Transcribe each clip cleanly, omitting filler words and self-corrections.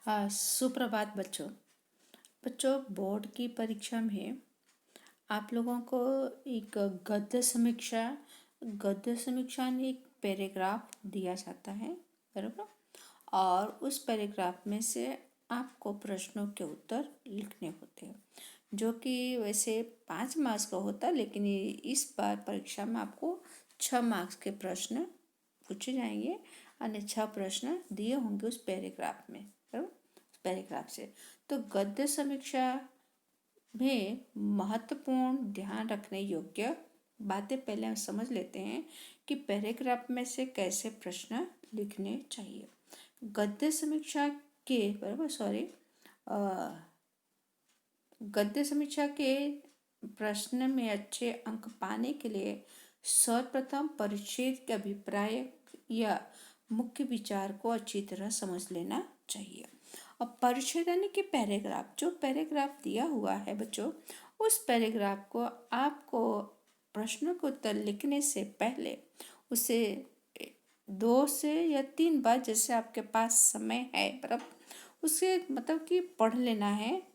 सुप्रभात बच्चों। बोर्ड की परीक्षा में आप लोगों को एक गद्य समीक्षा में एक पैराग्राफ दिया जाता है, बराबर। और उस पैराग्राफ में से आपको प्रश्नों के उत्तर लिखने होते हैं, जो कि वैसे 5 मार्क्स का होता है, लेकिन इस बार परीक्षा में आपको 6 मार्क्स के प्रश्न पूछे जाएंगे। अन्य 6 प्रश्न दिए होंगे उस पैराग्राफ में, बराबर, पैराग्राफ से। तो गद्य समीक्षा में महत्वपूर्ण ध्यान रखने योग्य बातें पहले हम समझ लेते हैं कि पैराग्राफ में से कैसे प्रश्न लिखने चाहिए। गद्य समीक्षा के गद्य समीक्षा के प्रश्न में अच्छे अंक पाने के लिए सर्वप्रथम परिच्छेद के अभिप्राय या मुख्य विचार को अच्छी तरह समझ लेना चाहिए। और परिच्छेद यानी कि पैराग्राफ, जो पैराग्राफ दिया हुआ है बच्चों, उस पैराग्राफ को आपको प्रश्नों के उत्तर लिखने से पहले उसे 2 से या 3 बार, जैसे आपके पास समय है, बराबर, उसे मतलब कि पढ़ लेना है।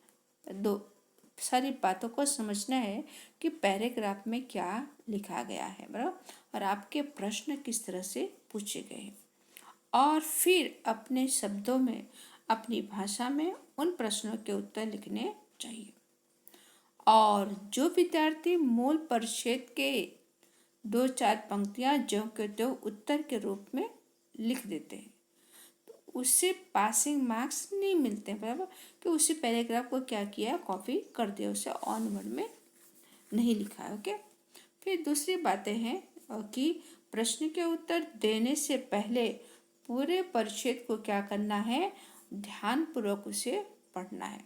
दो सारी बातों को समझना है कि पैराग्राफ में क्या लिखा गया है, बराबर, और आपके प्रश्न किस तरह से पूछे गए हैं। और फिर अपने शब्दों में, अपनी भाषा में उन प्रश्नों के उत्तर लिखने चाहिए। और जो विद्यार्थी मूल परिच्छेद के 2-4 पंक्तियां ज्यों के त्यों उत्तर के रूप में लिख देते हैं, तो उससे पासिंग मार्क्स नहीं मिलते हैं, बराबर, कि उसी पैराग्राफ को क्या किया, कॉपी कर दिया, उसे ऑन वर्ड में नहीं लिखा है। ओके। फिर दूसरी बातें हैं कि प्रश्न के उत्तर देने से पहले पूरे परिच्छेद को क्या करना है, ध्यानपूर्वक उसे पढ़ना है।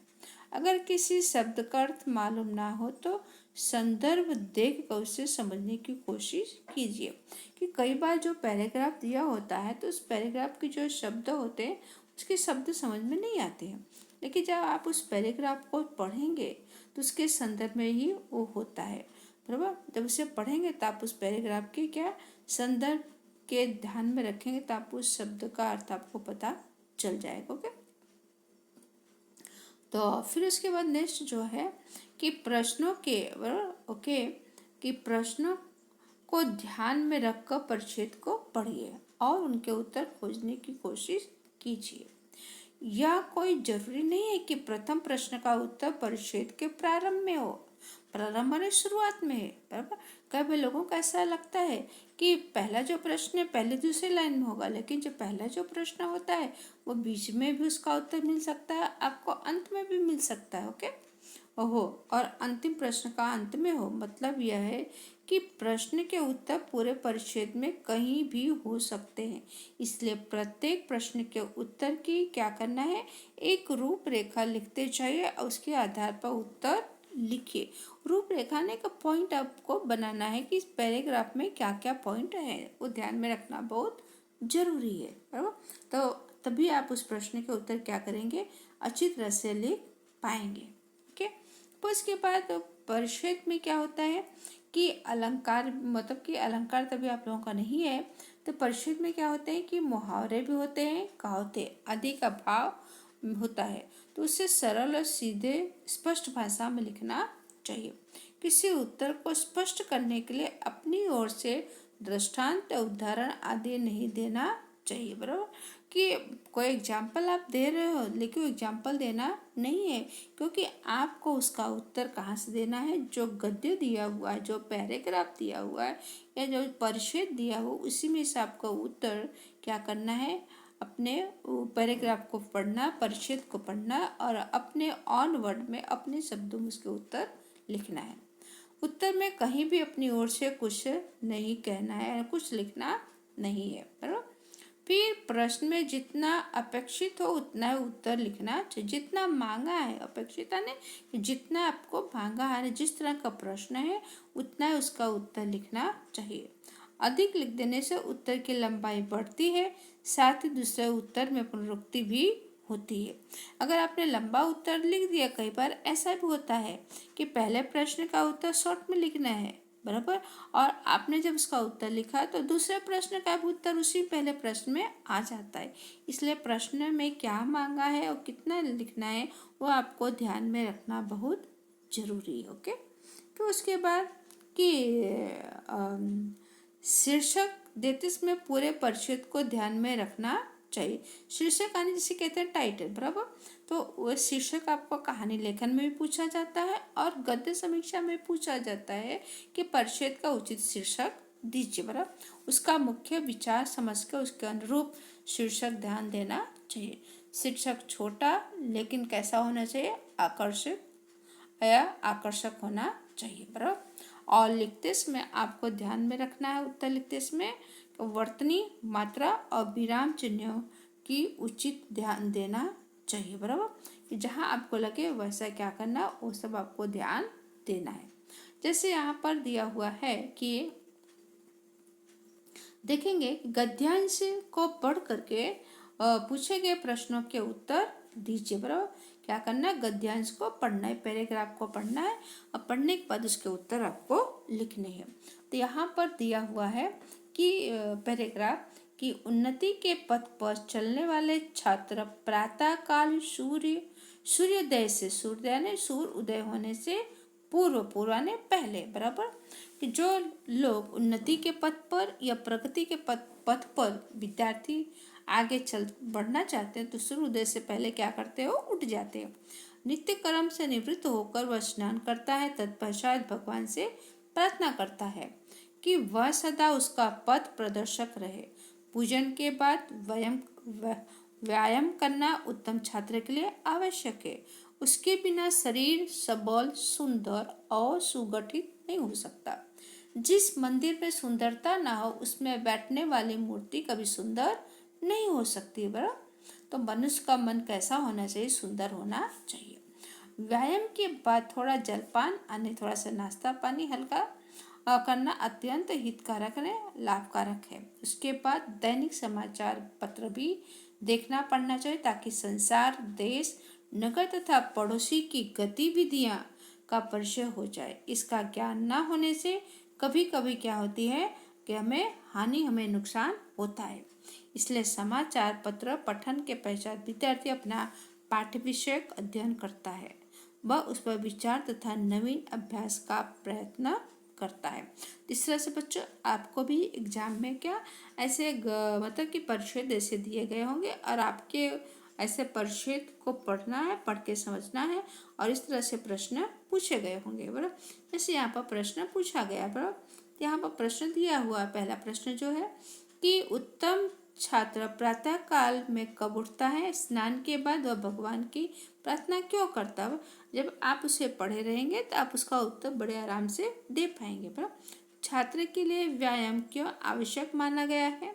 अगर किसी शब्द का अर्थ मालूम ना हो तो संदर्भ देख कर उसे समझने की कोशिश कीजिए। कि कई बार जो पैराग्राफ दिया होता है तो उस पैराग्राफ के जो शब्द होते हैं उसके शब्द समझ में नहीं आते हैं, लेकिन जब आप उस पैराग्राफ को पढ़ेंगे तो उसके संदर्भ में ही वो होता है, बराबर। जब उसे पढ़ेंगे तो आप उस पैराग्राफ के क्या संदर्भ के ध्यान में रखेंगे तो आप उस शब्द का अर्थ आपको पता चल जाएगा। ओके। तो फिर उसके बाद नेक्स्ट जो है कि प्रश्नों के, ओके, कि प्रश्नों को ध्यान में रखकर परिच्छेद को पढ़िए और उनके उत्तर खोजने की कोशिश कीजिए। यह कोई जरूरी नहीं है कि प्रथम प्रश्न का उत्तर परिच्छेद के प्रारंभ में हो, प्रारंभ माने शुरुआत में है, बराबर। कई लोगों को ऐसा लगता है कि पहला जो प्रश्न है पहले दूसरे लाइन में होगा, लेकिन जो पहला जो प्रश्न होता है वो बीच में भी उसका उत्तर मिल सकता है, आपको अंत में भी मिल सकता है। ओके। ओहो, और अंतिम प्रश्न का अंत में हो, मतलब यह है कि प्रश्न के उत्तर पूरे परिच्छेद में कहीं भी हो सकते हैं। इसलिए प्रत्येक प्रश्न के उत्तर की क्या करना है, एक रूपरेखा लिखते जाइए और उसके आधार पर उत्तर लिखिए। रूपरेखा ने का पॉइंट आपको बनाना है कि इस पैराग्राफ में क्या क्या पॉइंट है, वो ध्यान में रखना बहुत जरूरी है, बराबर। तो तभी आप उस प्रश्न के उत्तर क्या करेंगे, अच्छी तरह से लिख पाएंगे। ओके। तो इसके बाद परिच्छेद में क्या होता है कि अलंकार, मतलब कि अलंकार तभी आप लोगों का नहीं है, तो परिच्छेद में क्या होते हैं कि मुहावरे भी होते हैं, कहावतें आदि का भाव होता है, तो उससे सरल और सीधे स्पष्ट भाषा में लिखना चाहिए। किसी उत्तर को स्पष्ट करने के लिए अपनी ओर से दृष्टांत, उदाहरण आदि नहीं देना चाहिए, बराबर। कि कोई एग्जाम्पल आप दे रहे हो लेकिन एग्जाम्पल देना नहीं है, क्योंकि आपको उसका उत्तर कहाँ से देना है, जो गद्य दिया हुआ है, जो पैराग्राफ दिया हुआ है या जो परिच्छेद दिया हुआ, उसी में से आपको उत्तर क्या करना है, अपने पैराग्राफ को पढ़ना, परिच्छेद को पढ़ना और अपने ऑन वर्ड में अपने शब्दों में उसके उत्तर लिखना है। उत्तर में कहीं भी अपनी ओर से कुछ नहीं कहना है, कुछ लिखना नहीं है, बराबर। फिर प्रश्न में जितना अपेक्षित हो उतना उत्तर लिखना चाहिए, जितना मांगा है, अपेक्षित है जितना आपको मांगा है, जिस तरह का प्रश्न है उतना उसका उत्तर लिखना चाहिए। अधिक लिख देने से उत्तर की लंबाई बढ़ती है, साथ ही दूसरे उत्तर में पुनरुक्ति भी होती है। अगर आपने लंबा उत्तर लिख दिया, कई बार ऐसा भी होता है कि पहले प्रश्न का उत्तर शॉर्ट में लिखना है, बराबर। और आपने जब उसका उत्तर लिखा तो दूसरे प्रश्न का भी उत्तर उसी पहले प्रश्न में आ जाता है। इसलिए प्रश्न में क्या मांगा है और कितना लिखना है वो आपको ध्यान में रखना बहुत जरूरी है। ओके। फिर उसके बाद कि शीर्षक देते समय पूरे परिच्छेद को ध्यान में रखना चाहिए। शीर्षक यानी जिसे कहते हैं टाइटल, बराबर। तो वह शीर्षक आपको कहानी लेखन में भी पूछा जाता है और गद्य समीक्षा में पूछा जाता है कि परिच्छेद का उचित शीर्षक दीजिए, बराबर। उसका मुख्य विचार समझकर उसके अनुरूप शीर्षक ध्यान देना चाहिए। शीर्षक छोटा लेकिन कैसा होना चाहिए, आकर्षक होना चाहिए, बराबर। और लिखते समय आपको ध्यान में रखना है उत्तर लिखते समय वर्तनी मात्रा और विराम चिन्हों की उचित ध्यान देना चाहिए, बराबर। कि जहाँ आपको लगे वैसा क्या करना वो सब आपको ध्यान देना है। जैसे यहाँ पर दिया हुआ है कि देखेंगे गद्यांश को पढ़ करके पूछे गए प्रश्नों के उत्तर दीजिए, बराबर। क्या करना है, गद्यांश को पढ़ना है, पैराग्राफ को पढ़ना है और पढ़ने के बाद उसके उत्तर आपको लिखने हैं। तो यहाँ पर दिया हुआ है कि पैराग्राफ की उन्नति के पथ पर चलने वाले छात्र प्रातः काल सूर्योदय से सूर्य उदय होने से पूर्व ने पहले, बराबर। कि जो लोग उन्नति के पथ पर या प्रगति के पथ पर विद्यार्थी आगे चल बढ़ना चाहते हैं तो सूर्योदय से पहले क्या करते हो, उठ जाते हैं। नित्य कर्म से निवृत्त होकर वह स्नान करता है, तत्पश्चात भगवान से प्रार्थना करता है कि वह सदा उसका पथ प्रदर्शक रहे। पूजन के बाद व्यायाम करना उत्तम छात्र के लिए आवश्यक है। उसके बिना शरीर सबल, सुंदर और सुगठित नहीं हो सकता। जिस मंदिर में सुंदरता ना हो उसमें बैठने वाली मूर्ति कभी सुंदर नहीं हो सकती, बराबर। तो मनुष्य का मन कैसा होना चाहिए, सुंदर होना चाहिए। व्यायाम के बाद थोड़ा जलपान यानी थोड़ा सा नाश्ता पानी हल्का करना अत्यंत हितकारक है, लाभकारक है। उसके बाद दैनिक समाचार पत्र भी देखना पढ़ना चाहिए ताकि संसार, देश, नगर तथा पड़ोसी की गतिविधियां का परिचय हो जाए। इसका ज्ञान न होने से कभी कभी क्या होती है कि हमें नुकसान होता है। इसलिए समाचार पत्र पठन के पश्चात विद्यार्थी अपना पाठ्य विषयक अध्ययन करता है, वह उस पर विचार तथा नवीन अभ्यास का प्रयत्न करता है। इस तरह से बच्चों आपको भी एग्जाम में क्या ऐसे मतलब कि परिच्छेद ऐसे दिए गए होंगे और आपके ऐसे परिच्छेद को पढ़ना है, पढ़ के समझना है और इस तरह से प्रश्न पूछे गए होंगे, बराबर। जैसे यहाँ पर प्रश्न पूछा गया, बराबर। यहाँ पर प्रश्न दिया हुआ पहला प्रश्न जो है कि उत्तम छात्र प्रातः काल में कब उठता है, स्नान के बाद वह भगवान की प्रार्थना क्यों करता है। जब आप उसे पढ़े रहेंगे तो आप उसका उत्तर बड़े आराम से दे पाएंगे, बराबर। छात्र के लिए व्यायाम क्यों आवश्यक माना गया है।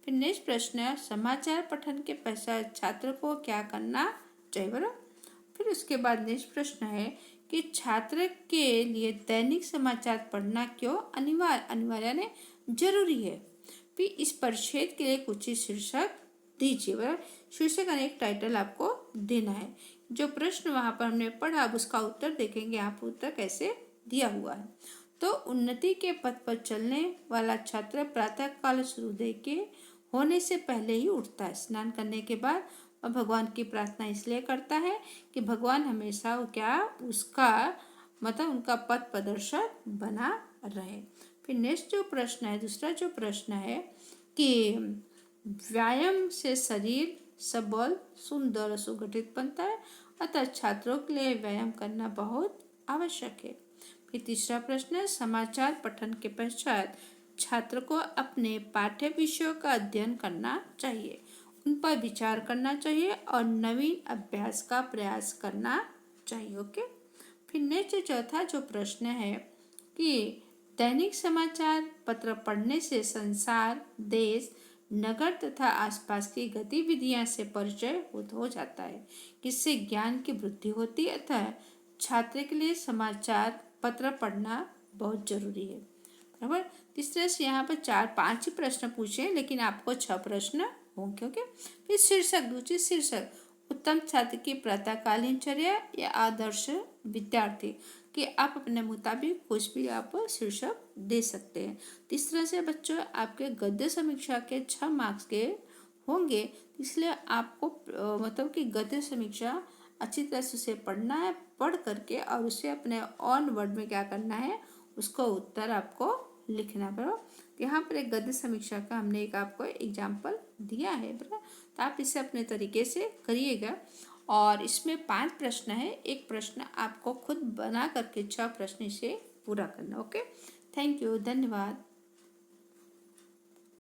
फिर नेक्स्ट प्रश्न है समाचार पठन के पश्चात छात्र को क्या करना चाहिए, बराबर। फिर उसके बाद नेक्स्ट प्रश्न है कि छात्र के लिए दैनिक समाचार पढ़ना क्यों अनिवार्य ने जरूरी है। फिर इस परिच्छेद के लिए कुछ शीर्षक दीजिए, बराबर। शीर्षक एक टाइटल आपको देना है। जो प्रश्न वहां पर हमने पढ़ा अब उसका उत्तर देखेंगे यहाँ पर उत्तर कैसे दिया हुआ है। तो उन्नति के पथ पर चलने वाला छात्र प्रातः काल सूर्योदय के होने से पहले ही उठता है। स्नान करने के बाद वह भगवान की प्रार्थना इसलिए करता है कि भगवान हमेशा क्या उसका मतलब उनका पथ प्रदर्शक बना रहे। फिर नेक्स्ट जो प्रश्न है दूसरा जो प्रश्न है कि व्यायाम से शरीर सबल, सुंदर और सुगठित बनता है, अतः छात्रों के लिए व्यायाम करना बहुत आवश्यक है। फिर तीसरा प्रश्न है समाचार पठन के पश्चात छात्र को अपने पाठ्य विषयों का अध्ययन करना चाहिए, उन पर विचार करना चाहिए और नवीन अभ्यास का प्रयास करना चाहिए। ओके। फिर नेक्स्ट चौथा जो प्रश्न है कि दैनिक समाचार पत्र पढ़ने से संसार, देश, नगर तथा आसपास की गतिविधियां से परिचय हो जाता है, जिससे ज्ञान की वृद्धि होती है। अतः छात्र के लिए समाचार पत्र पढ़ना बहुत जरूरी है, बराबर। इस तरह से यहाँ पर 4-5 ही प्रश्न पूछे लेकिन आपको 6 प्रश्न होंगे। ओके। फिर शीर्षक दूसरी शीर्षक उत्तम छात्र की प्रातःकालीन चर्या या आदर्श विद्यार्थी। कि आप अपने मुताबिक कुछ भी आप शीर्षक दे सकते हैं। तो इस तरह से बच्चों आपके गद्य समीक्षा के 6 मार्क्स के होंगे, इसलिए आपको मतलब कि गद्य समीक्षा अच्छी तरह से उसे पढ़ना है, पढ़ करके और उसे अपने ऑन वर्ड में क्या करना है, उसको उत्तर आपको लिखना पड़ो। यहाँ पर एक गद्य समीक्षा का हमने एक आपको एग्जाम्पल दिया है, बराबर। तो आप इसे अपने तरीके से करिएगा। और इसमें 5 प्रश्न है, एक प्रश्न आपको खुद बना करके 6 प्रश्न इसे पूरा करना। ओके, थैंक यू, धन्यवाद।